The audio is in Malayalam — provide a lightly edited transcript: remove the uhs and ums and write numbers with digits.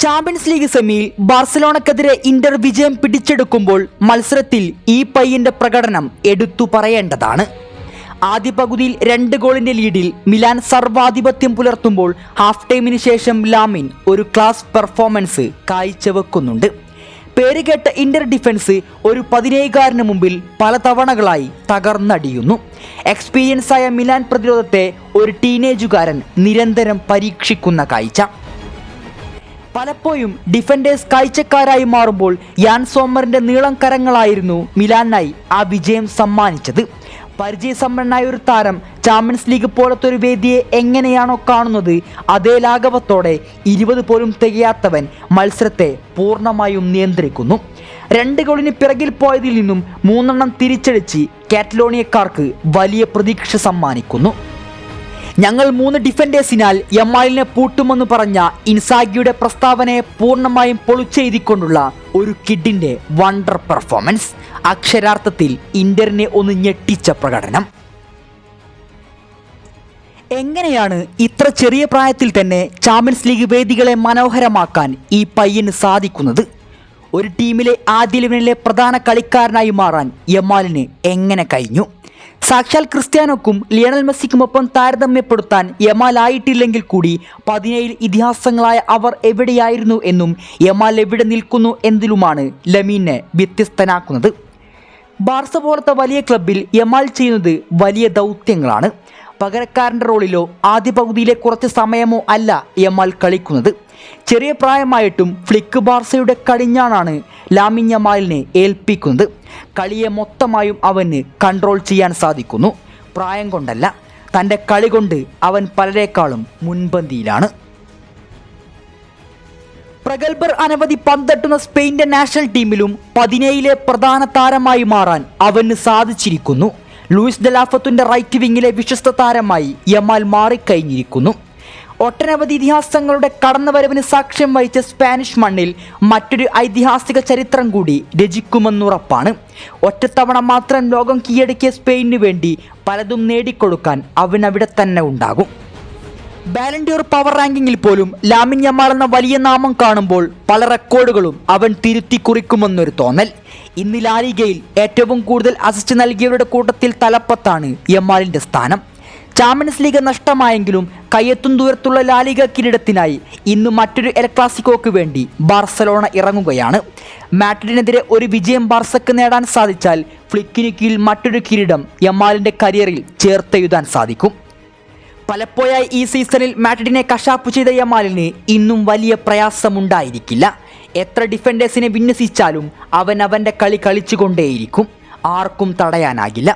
ചാമ്പ്യൻസ് ലീഗ് സെമിയിൽ ബാർസലോണക്കെതിരെ ഇന്റർ വിജയം പിടിച്ചെടുക്കുമ്പോൾ മത്സരത്തിൽ ഈ പയ്യന്റെ പ്രകടനം എടുത്തു പറയേണ്ടതാണ്. ആദ്യ പകുതിയിൽ 2 ഗോളിന്റെ ലീഡിൽ മിലാൻ സർവാധിപത്യം പുലർത്തുമ്പോൾ ഹാഫ് ടൈമിന് ശേഷം ലാമിൻ ഒരു ക്ലാസ് പെർഫോമൻസ് കാഴ്ചവെക്കുന്നുണ്ട്. പേരുകേട്ട ഇന്റർ ഡിഫൻസ് ഒരു 17-കാരന് മുമ്പിൽ പല തവണകളായി തകർന്നടിയുന്നു. എക്സ്പീരിയൻസ് ആയ മിലാൻ പ്രതിരോധത്തെ ഒരു ടീനേജുകാരൻ നിരന്തരം പരീക്ഷിക്കുന്ന കാഴ്ച. പലപ്പോഴും ഡിഫൻഡേഴ്സ് കാഴ്ചക്കാരായി മാറുമ്പോൾ യാൻ സോമറിന്റെ നീളം കരങ്ങളായിരുന്നു മിലാനായി ആ വിജയം സമ്മാനിച്ചത്. പരിചയസമ്പന്നനായ ഒരു താരം ചാമ്പ്യൻസ് ലീഗ് പോലത്തെ ഒരു വേദിയെ എങ്ങനെയാണോ കാണുന്നത്, അതേ ലാഘവത്തോടെ 20 പോലും തികയാത്തവൻ മത്സരത്തെ പൂർണ്ണമായും നിയന്ത്രിക്കുന്നു. 2 ഗോളിന് പിറകിൽ പോയതിൽ നിന്നും 3 തിരിച്ചടിച്ച് കാറ്റലോണിയക്കാർക്ക് വലിയ പ്രതീക്ഷ സമ്മാനിക്കുന്നു. ഞങ്ങൾ 3 ഡിഫൻഡേഴ്സിനാൽ യമാലിനെ പൂട്ടുമെന്ന് പറഞ്ഞ ഇൻസാഗിയുടെ പ്രസ്താവനയെ പൂർണ്ണമായും പൊളിച്ചെഴുതിക്കൊണ്ടുള്ള ഒരു കിഡിന്റെ വണ്ടർ പെർഫോമൻസ്. അക്ഷരാർത്ഥത്തിൽ ഇന്ററിനെ ഒന്ന് ഞെട്ടിച്ച പ്രകടനം. എങ്ങനെയാണ് ഇത്ര ചെറിയ പ്രായത്തിൽ തന്നെ ചാമ്പ്യൻസ് ലീഗ് വേദികളെ മനോഹരമാക്കാൻ ഈ പയ്യന് സാധിക്കുന്നത്? ഒരു ടീമിലെ ആദ്യ 11-ലെ പ്രധാന കളിക്കാരനായി മാറാൻ യമാലിന് എങ്ങനെ കഴിഞ്ഞു? സാക്ഷാൽ ക്രിസ്ത്യാനോക്കും ലിയണൽ മെസ്സിക്കുമൊപ്പം താരതമ്യപ്പെടുത്താൻ യമാൽ ആയിട്ടില്ലെങ്കിൽ കൂടി 17 ഇതിഹാസങ്ങളായ അവർ എവിടെയായിരുന്നു എന്നും യമാൽ എവിടെ നിൽക്കുന്നു എന്നതിലുമാണ് ലമീനെ വ്യത്യസ്തനാക്കുന്നത്. ബാർസ പോലത്തെ വലിയ ക്ലബിൽ യമാൽ ചെയ്യുന്നത് വലിയ ദൗത്യങ്ങളാണ്. പകരക്കാരൻ്റെ റോളിലോ ആദ്യ പകുതിയിലെ കുറച്ച് സമയമോ അല്ല യമാൽ കളിക്കുന്നത്. ചെറിയ പ്രായമായിട്ടും ഫ്ലിക്ക് ബാർസയുടെ കടിഞ്ഞാണാണ് ലാമിൻ യമാലിനെ ഏൽപ്പിക്കുന്നത്. കളിയെ മൊത്തമായും അവന് കൺട്രോൾ ചെയ്യാൻ സാധിക്കുന്നു. പ്രായം കൊണ്ടല്ല, തൻ്റെ കളി കൊണ്ട് അവൻ പലരെക്കാളും മുൻപന്തിയിലാണ്. പ്രഗത്ഭർ അനവധി പന്തട്ടുന്ന സ്പെയിൻ്റെ നാഷണൽ ടീമിലും 17-ലെ പ്രധാന താരമായി മാറാൻ അവന് സാധിച്ചിരിക്കുന്നു. ലൂയിസ് ഡെലാഫത്തിന്റെ റൈറ്റ് വിങ്ങിലെ വിശ്വസ്ത താരമായി യമാൽ മാറിക്കഴിഞ്ഞിരിക്കുന്നു. ഒട്ടനവധി ഇതിഹാസങ്ങളുടെ കടന്നുവരവിന് സാക്ഷ്യം വഹിച്ച സ്പാനിഷ് മണ്ണിൽ മറ്റൊരു ഐതിഹാസിക ചരിത്രം കൂടി രചിക്കുമെന്നുറപ്പാണ്. ഒറ്റത്തവണ മാത്രം ലോകം കീഴടക്കിയ സ്പെയിനു വേണ്ടി പലതും നേടിക്കൊടുക്കാൻ അവനവിടെ തന്നെ ഉണ്ടാകും. ബാലൻഡിയോർ പവർ റാങ്കിങ്ങിൽ പോലും ലാമിൻ യമാൽ എന്ന വലിയ നാമം കാണുമ്പോൾ പല റെക്കോർഡുകളും അവൻ തിരുത്തി കുറിക്കുമെന്നൊരു തോന്നൽ. ഇന്ന് ലാലിഗയിൽ ഏറ്റവും കൂടുതൽ അസിസ്റ്റ് നൽകിയവരുടെ കൂട്ടത്തിൽ തലപ്പത്താണ് യമാലിന്റെ സ്ഥാനം. ചാമ്പ്യൻസ് ലീഗ് നഷ്ടമായെങ്കിലും കയ്യെത്തും ദൂരത്തുള്ള ലാലിഗ കിരീടത്തിനായി ഇന്ന് മറ്റൊരു എൽ ക്ലാസിക്കോക്ക് വേണ്ടി ബാർസലോണ ഇറങ്ങുകയാണ്. മാഡ്രിഡിനെതിരെ ഒരു വിജയം ബാർസക്ക് നേടാൻ സാധിച്ചാൽ ഫ്ലിക്കിന് കീഴിൽ മറ്റൊരു കിരീടം യമാലിന്റെ കരിയറിൽ ചേർത്തെഴുതാൻ സാധിക്കും. പലപ്പോഴായി ഈ സീസണിൽ മാഡ്രിഡിനെ കശാപ്പ് ചെയ്ത യമാലിന് ഇന്നും വലിയ പ്രയാസമുണ്ടായിരിക്കില്ല. എത്ര ഡിഫൻഡേഴ്സിനെ വിന്യസിച്ചാലും അവൻ അവൻ്റെ കളി കളിച്ചുകൊണ്ടേയിരിക്കും. ആർക്കും തടയാനാകില്ല.